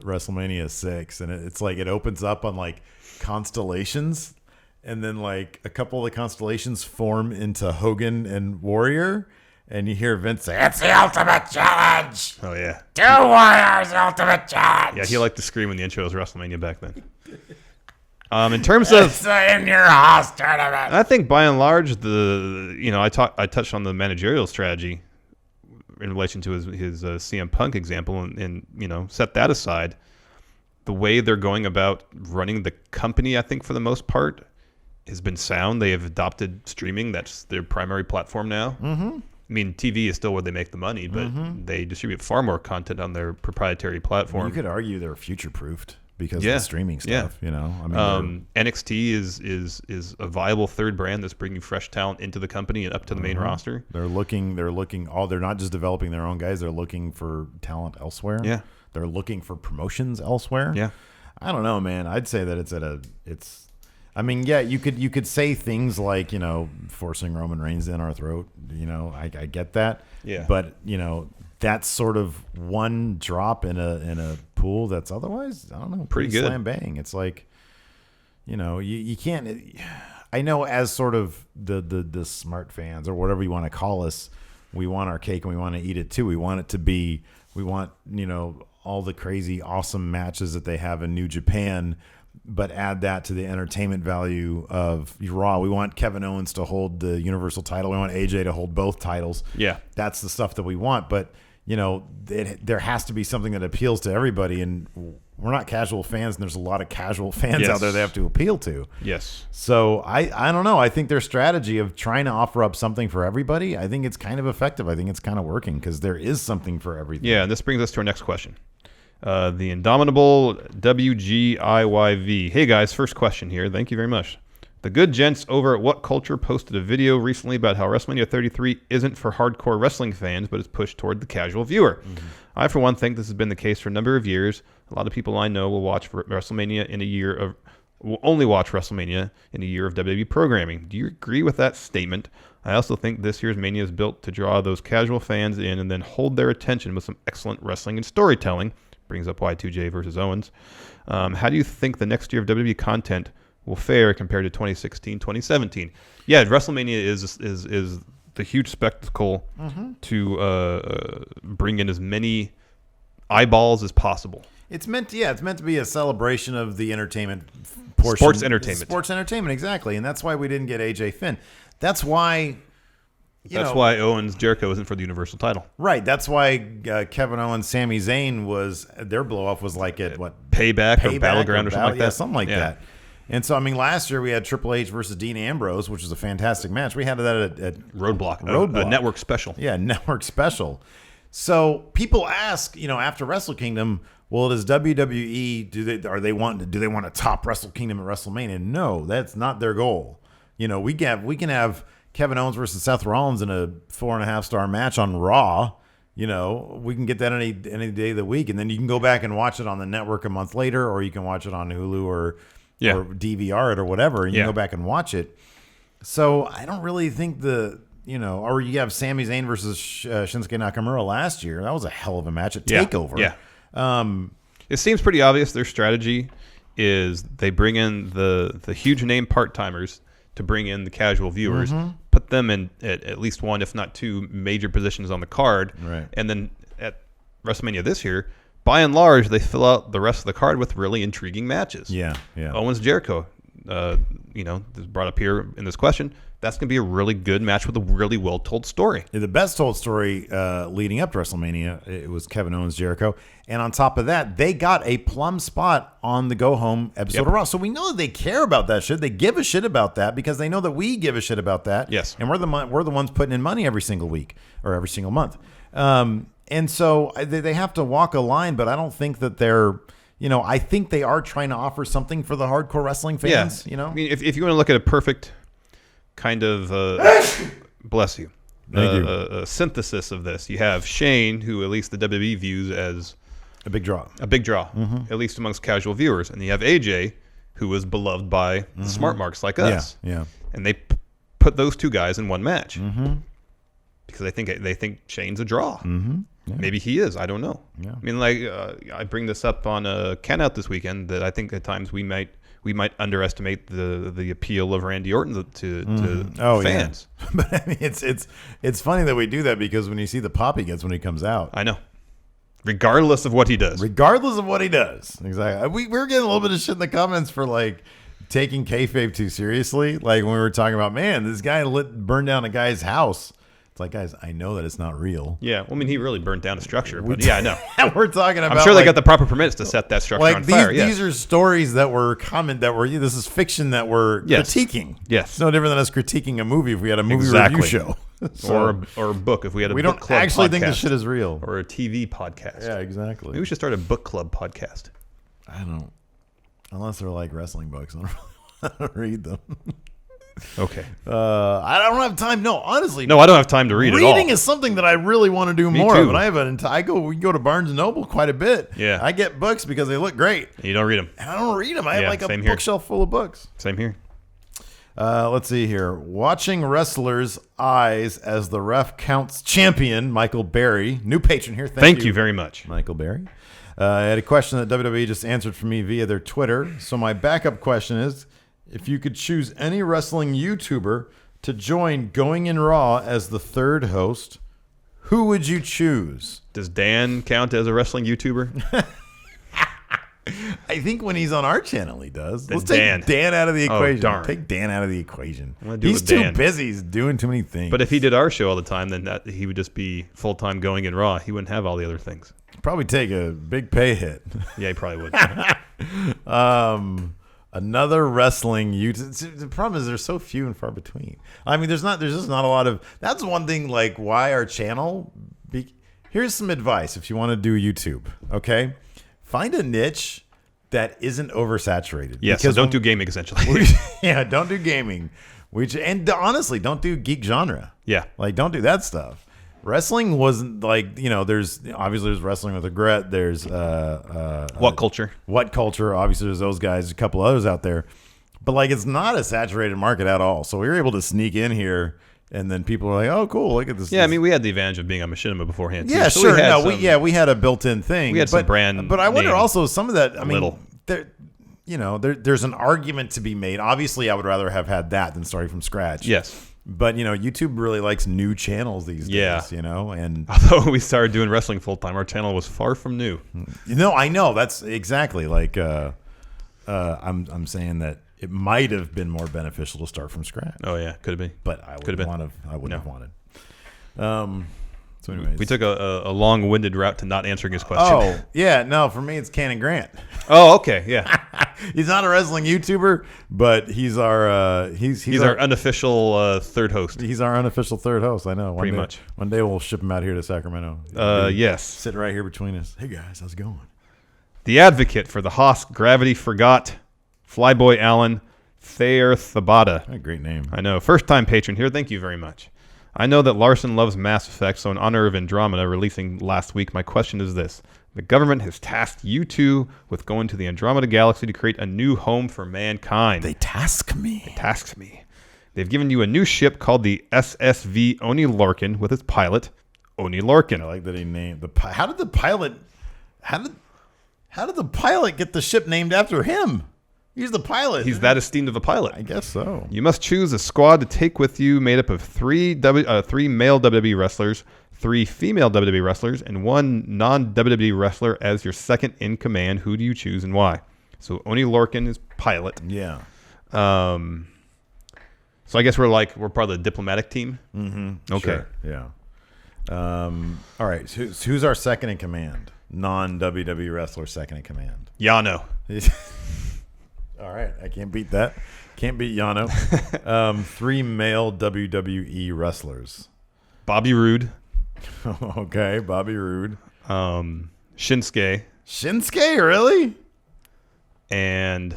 WrestleMania 6, and it's like it opens up on like constellations, and then like a couple of the constellations form into Hogan and Warrior. And you hear Vince say, "It's the ultimate challenge." Oh, yeah. 2 Warriors, ultimate challenge. Yeah, he liked to scream when the intro was WrestleMania back then. In terms of It's in your house tournament. I think by and large, I touched on the managerial strategy in relation to his CM Punk example, and set that aside. The way they're going about running the company, I think for the most part, has been sound. They have adopted streaming; that's their primary platform now. Mm-hmm. I mean, TV is still where they make the money, but they distribute far more content on their proprietary platform. You could argue they're future-proofed because of the streaming stuff. Yeah. I mean, NXT is a viable third brand that's bringing fresh talent into the company and up to the main roster. They're looking. They're not just developing their own guys. They're looking for talent elsewhere. Yeah, they're looking for promotions elsewhere. Yeah, I don't know, man. I'd say that it's. I mean, yeah, you could say things like, forcing Roman Reigns in our throat. I get that. Yeah. But that's sort of one drop in a pool that's otherwise, I don't know, pretty good. Slam bang. It's like, you can't. I know, as sort of the smart fans or whatever you want to call us, we want our cake and we want to eat it too. We want it to be. We want all the crazy awesome matches that they have in New Japan. But add that to the entertainment value of Raw. We want Kevin Owens to hold the Universal title. We want AJ to hold both titles. Yeah. That's the stuff that we want. But, there has to be something that appeals to everybody. And we're not casual fans, and there's a lot of casual fans out there they have to appeal to. Yes. So I don't know. I think their strategy of trying to offer up something for everybody, I think it's kind of effective. I think it's kind of working because there is something for everything. Yeah, and this brings us to our next question. The Indomitable WGIYV. Hey guys, first question here. Thank you very much. The good gents over at What Culture posted a video recently about how WrestleMania 33 isn't for hardcore wrestling fans, but is pushed toward the casual viewer. Mm-hmm. I, for one, think this has been the case for a number of years. A lot of people I know will watch WrestleMania in a year of will only watch WrestleMania in a year of WWE programming. Do you agree with that statement? I also think this year's Mania is built to draw those casual fans in and then hold their attention with some excellent wrestling and storytelling. Brings up Y2J versus Owens. How do you think the next year of WWE content will fare compared to 2016, 2017? Yeah, WrestleMania is the huge spectacle to bring in as many eyeballs as possible. It's meant to be a celebration of the entertainment portion. Sports entertainment, exactly. And that's why we didn't get AJ Finn. That's why... That's why Owens Jericho isn't for the Universal title. Right. That's why Kevin Owens, Sami Zayn their blow off was like at what? Payback or Battleground or something like that. Yeah, something like that. And so, I mean, last year we had Triple H versus Dean Ambrose, which was a fantastic match. We had that at Roadblock. A network special. Yeah, network special. So people ask, after Wrestle Kingdom, well, does WWE do they want to top Wrestle Kingdom at WrestleMania? No, that's not their goal. We can have Kevin Owens versus Seth Rollins in a 4.5-star match on Raw. We can get that any day of the week, and then you can go back and watch it on the network a month later, or you can watch it on Hulu or DVR it or whatever, and you can go back and watch it. So I don't really think or you have Sami Zayn versus Shinsuke Nakamura last year. That was a hell of a match at TakeOver. Yeah. It seems pretty obvious their strategy is they bring in the huge name part-timers to bring in the casual viewers, put them in at least one, if not two, major positions on the card. Right. And then at WrestleMania this year, by and large, they fill out the rest of the card with really intriguing matches. Yeah. Owens Jericho, is brought up here in this question. That's going to be a really good match with a really well-told story. The best told story leading up to WrestleMania, it was Kevin Owens Jericho. And on top of that, they got a plum spot on the go-home episode of Raw. So we know that they care about that shit. They give a shit about that because they know that we give a shit about that. Yes. And we're the ones putting in money every single week or every single month. And so they have to walk a line, but I don't think that they're... I think they are trying to offer something for the hardcore wrestling fans. I mean, if you want to look at a perfect kind of bless you, Thank you. A synthesis of this, you have Shane, who at least the WWE views as A big draw. A big draw, at least amongst casual viewers. And you have AJ, who was beloved by the smart marks like us. Yeah. And they put those two guys in one match because they think Shane's a draw. Yeah. Maybe he is. I don't know. Yeah. I mean, like I bring this up on a Can Out this weekend that I think at times we might underestimate the appeal of Randy Orton to fans. Yeah. But I mean, it's funny that we do that because when you see the pop he gets when he comes out, I know. Regardless of what he does. Exactly. We're getting a little bit of shit in the comments for like taking kayfabe too seriously. Like when we were talking about, man, this guy burned down a guy's house. It's like, guys, I know that it's not real. Yeah, well, I mean, he really burnt down a structure, but yeah, I know. We're talking about. I'm sure they got the proper permits to set that structure on fire. These are stories that were this is fiction that we're critiquing. Yes, it's no different than us critiquing a movie if we had a movie review show. or a book if we had a book club podcast. We don't actually think this shit is real. Or a TV podcast. Yeah, exactly. Maybe we should start a book club podcast. I don't. Unless they're like wrestling books. I don't read them. Okay. I don't have time. No, honestly. No, I don't have time to read it all. Reading is something that I really want to do more too. of. And we go to Barnes and Noble quite a bit. Yeah. I get books because they look great. You don't read them. And I don't read them. I have like a here. bookshelf full of books. Same here. Let's see here. Watching wrestlers' eyes as the ref counts champion, Michael Berry. New patron here. Thank you very much. Michael Berry. I had a question that WWE just answered for me via their Twitter. So my backup question is, if you could choose any wrestling YouTuber to join Going in Raw as the third host, who would you choose? Does Dan count as a wrestling YouTuber? I think when he's on our channel, he does. Then Let's take Dan out of the equation. Darn. Take Dan out of the equation. He's too busy. He's doing too many things. But if he did our show all the time, then he would just be full-time Going in Raw. He wouldn't have all the other things. Probably take a big pay hit. Yeah, he probably would. Another wrestling YouTube. The problem is there's so few and far between. I mean, there's just not a lot of. That's one thing. Like why our channel. Here's some advice if you want to do YouTube. Okay, find a niche that isn't oversaturated. Yeah, so don't do gaming essentially. Don't do gaming. And honestly, don't do geek genre. Yeah, like don't do that stuff. Wrestling wasn't like, there's Wrestling with Regret. There's What Culture. Obviously, there's those guys, a couple others out there. But like, it's not a saturated market at all. So we were able to sneak in here, and then people were like, "Oh, cool! Look at this." Yeah, I mean, we had the advantage of being on Machinima beforehand. Yeah, too. So we had a built-in thing. We had some brand. But I wonder also some of that. I mean, little. There's an argument to be made. Obviously, I would rather have had that than starting from scratch. Yes. But, YouTube really likes new channels these days, and although we started doing wrestling full time, our channel was far from new. I know. That's exactly like I'm saying that it might have been more beneficial to start from scratch. Oh, yeah. Could have been. But I wouldn't have wanted. So anyways. We took a long-winded route to not answering his question. Oh, yeah. No, for me, it's Cannon Grant. Oh, okay. Yeah. He's not a wrestling YouTuber, but he's our he's our unofficial third host. He's our unofficial third host. I know. Pretty much. One day we'll ship him out here to Sacramento. Yes. Sit right here between us. Hey guys, how's it going? The advocate for the Haas Gravity Forgot, Flyboy Allen, Thayer Thabata. A great name. I know. First-time patron here. Thank you very much. I know that Larson loves Mass Effect, so in honor of Andromeda releasing last week, my question is this. The government has tasked you two with going to the Andromeda Galaxy to create a new home for mankind. They task me. They've given you a new ship called the SSV Oni Larkin with its pilot, Oni Larkin. I like that he named the How did the pilot get the ship named after him? He's the pilot. He's that esteemed of a pilot. I guess so. You must choose a squad to take with you made up of three male WWE wrestlers, 3 female WWE wrestlers, and 1 non-WWE wrestler as your second in command. Who do you choose and why? So Oni Larkin is pilot. Yeah. So I guess we're part of the diplomatic team. Mm-hmm. Okay. Sure. Yeah. All right. So who's our second in command? Non-WWE wrestler second in command. Yano. All right. I can't beat that. Can't beat Yano. 3 male WWE wrestlers. Bobby Roode. Okay. Bobby Roode. Shinsuke. Shinsuke? Really? And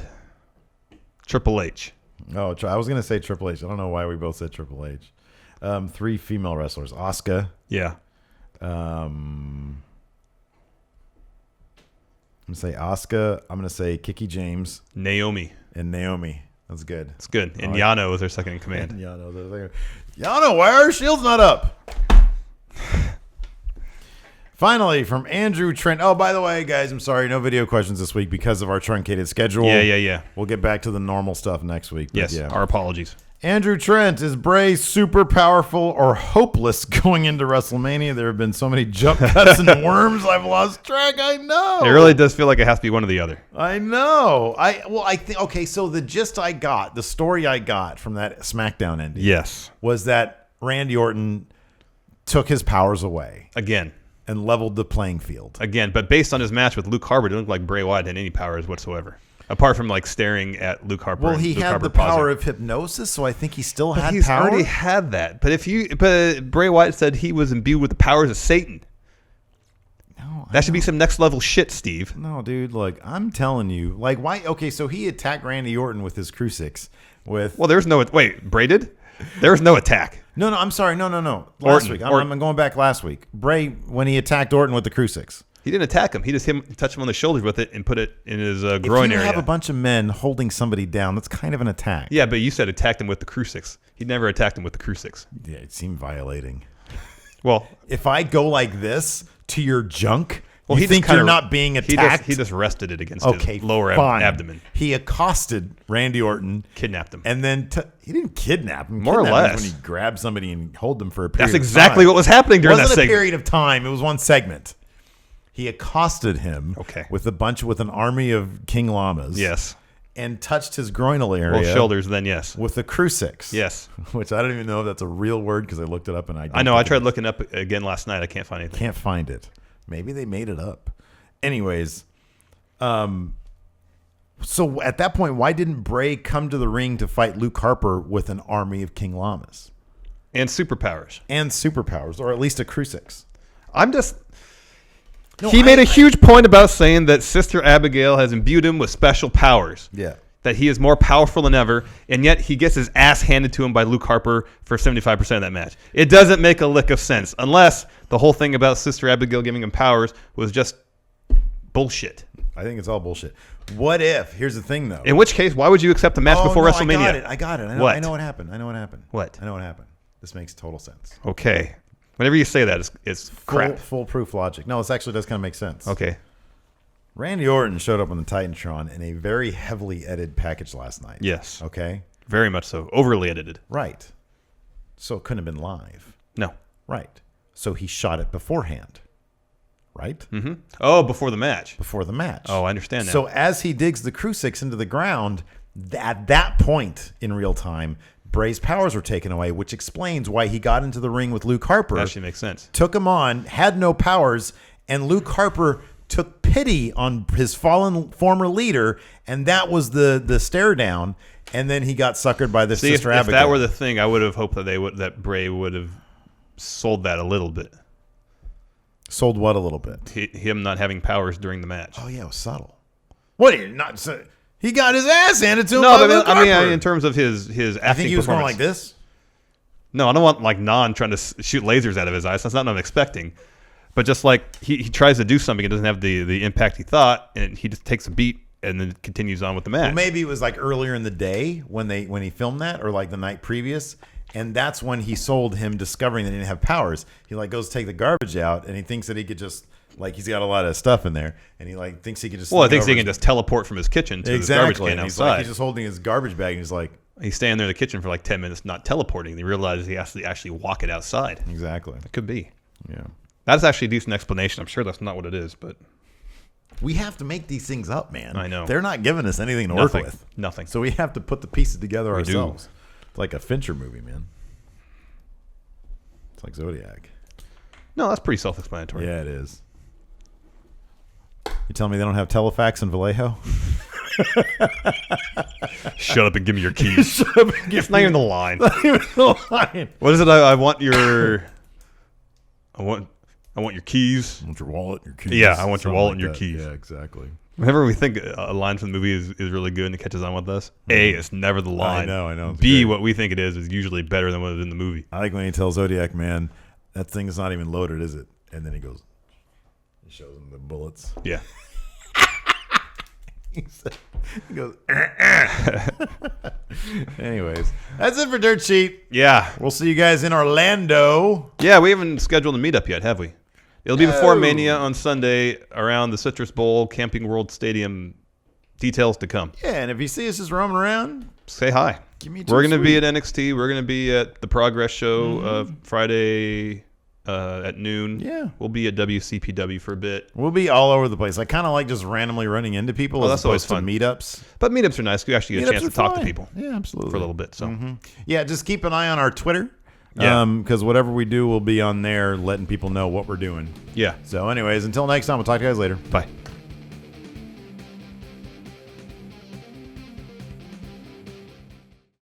Triple H. Oh, I was going to say Triple H. I don't know why we both said Triple H. 3 female wrestlers. Asuka. Yeah. going to say Asuka. I'm going to say Kiki James. Naomi. And Naomi. That's good. It's good. And Yano is their second in command. Yano, why are shields not up? Finally, from Andrew Trent. Oh, by the way, guys, I'm sorry. No video questions this week because of our truncated schedule. Yeah. We'll get back to the normal stuff next week. Yes, yeah. our apologies. Andrew Trent, is Bray super powerful or hopeless going into WrestleMania? There have been so many jump cuts and worms, I've lost track. I know. It really does feel like it has to be one or the other. I know. I think, okay, so the gist I got, the story I got from that SmackDown ending was that Randy Orton took his powers away. Again. And leveled the playing field. Again, but based on his match with Luke Harper, it didn't look like Bray Wyatt had any powers whatsoever. Apart from like staring at Luke Harper. Well, he had the power of hypnosis, so I think he still had he's power. Already had that. But Bray Wyatt said he was imbued with the powers of Satan. No, that should be some next level shit, Steve. No, dude. Look, I'm telling you. Like, why? Okay, so he attacked Randy Orton with his crucifix. Well, there's no. Wait, Bray did? There was no attack. No, I'm sorry. No. Last week. I'm going back last week. Bray, when he attacked Orton with the crucifix. He didn't attack him. He just touched him on the shoulders with it and put it in his groin area. If you have a bunch of men holding somebody down, that's kind of an attack. Yeah, but you said attacked him with the crucifix. He never attacked him with the crucifix. Yeah, it seemed violating. Well, if I go like this to your junk, well, you think you're not being attacked? He just rested it against his lower abdomen. He accosted Randy Orton. Kidnapped him. And then he didn't kidnap him. More or less. When he grabbed somebody and hold them for a period of time. That's exactly what was happening during that segment. It wasn't a period of time. It was one segment. He accosted him with an army of King Llamas. Yes. And touched his groinal area. Well, shoulders then, yes. With a crucifix. Yes. Which I don't even know if that's a real word because I looked it up and I know. I tried looking up again last night. I can't find anything. Can't find it. Maybe they made it up. Anyways, so at that point, why didn't Bray come to the ring to fight Luke Harper with an army of King Llamas? And superpowers. Or at least a crucifix. He made a huge point about saying that Sister Abigail has imbued him with special powers. Yeah. That he is more powerful than ever, and yet he gets his ass handed to him by Luke Harper for 75% of that match. It doesn't make a lick of sense, unless the whole thing about Sister Abigail giving him powers was just bullshit. I think it's all bullshit. What if? Here's the thing, though. In which case, why would you accept the match before WrestleMania? I got it. I know what happened. What? I know what happened. This makes total sense. Okay. Whenever you say that, it's crap. Foolproof logic. No, this actually does kind of make sense. Okay. Randy Orton showed up on the Titantron in a very heavily edited package last night. Yes. Okay? Very much so. Overly edited. Right. So it couldn't have been live. No. Right. So he shot it beforehand. Right? Mm-hmm. Oh, before the match. Before the match. Oh, I understand now. So as he digs the crucifix into the ground, at that point in real time, Bray's powers were taken away, which explains why he got into the ring with Luke Harper. Actually makes sense. Took him on, had no powers, and Luke Harper took pity on his fallen former leader, and that was the stare down. And then he got suckered by this Sister Abigail. If that were the thing, I would have hoped that Bray would have sold that a little bit. Sold what a little bit? Him not having powers during the match. Oh yeah, it was subtle. What? He got his ass handed to him. No, but I mean, in terms of his acting, I think he was going like this. No, I don't want like Nan trying to shoot lasers out of his eyes. That's not what I'm expecting. But just like he tries to do something, it doesn't have the impact he thought, and he just takes a beat and then continues on with the match. Well, maybe it was like earlier in the day when he filmed that, or like the night previous, and that's when he sold him discovering that he didn't have powers. He like goes to take the garbage out, and he thinks that he could just like he's got a lot of stuff in there, and he like thinks he could just. Well, I think he can just teleport from his kitchen to his garbage can outside. He's just holding his garbage bag, and he's like. He's standing there in the kitchen for like 10 minutes, not teleporting. He realizes he has to actually walk it outside. Exactly. It could be. Yeah. That's actually a decent explanation. I'm sure that's not what it is, but we have to make these things up, man. I know. They're not giving us anything to work with. Nothing. So we have to put the pieces together ourselves. It's like a Fincher movie, man. It's like Zodiac. No, that's pretty self-explanatory. Yeah, it is. You telling me they don't have Telefax in Vallejo? Shut up and give me your keys. It's not even the line. Not even the line. What is it? I want your. I want your keys. I want your wallet and your keys. Yeah, I want your wallet and your keys. Yeah, exactly. Whenever we think a line from the movie is really good and it catches on with us, A, it's never the line. I know. B, what we think it is usually better than what is in the movie. I like when he tells Zodiac, man, that thing is not even loaded, is it? And then he shows him the bullets. Yeah. He goes, Anyways, that's it for Dirt Sheet. Yeah. We'll see you guys in Orlando. Yeah, we haven't scheduled a meetup yet, have we? It'll be before Mania on Sunday around the Citrus Bowl, Camping World Stadium. Details to come. Yeah, and if you see us just roaming around, say hi. Give me We're going to be at NXT. We're going to be at the Progress Show Friday at noon. Yeah. We'll be at WCPW for a bit. We'll be all over the place. I kind of like just randomly running into people as opposed to meetups. But meetups are nice. We actually get a chance to talk to people. Yeah, absolutely. For a little bit. So yeah, just keep an eye on our Twitter. Because whatever we do will be on there letting people know what we're doing. Yeah. So anyways, until next time, we'll talk to you guys later. Bye.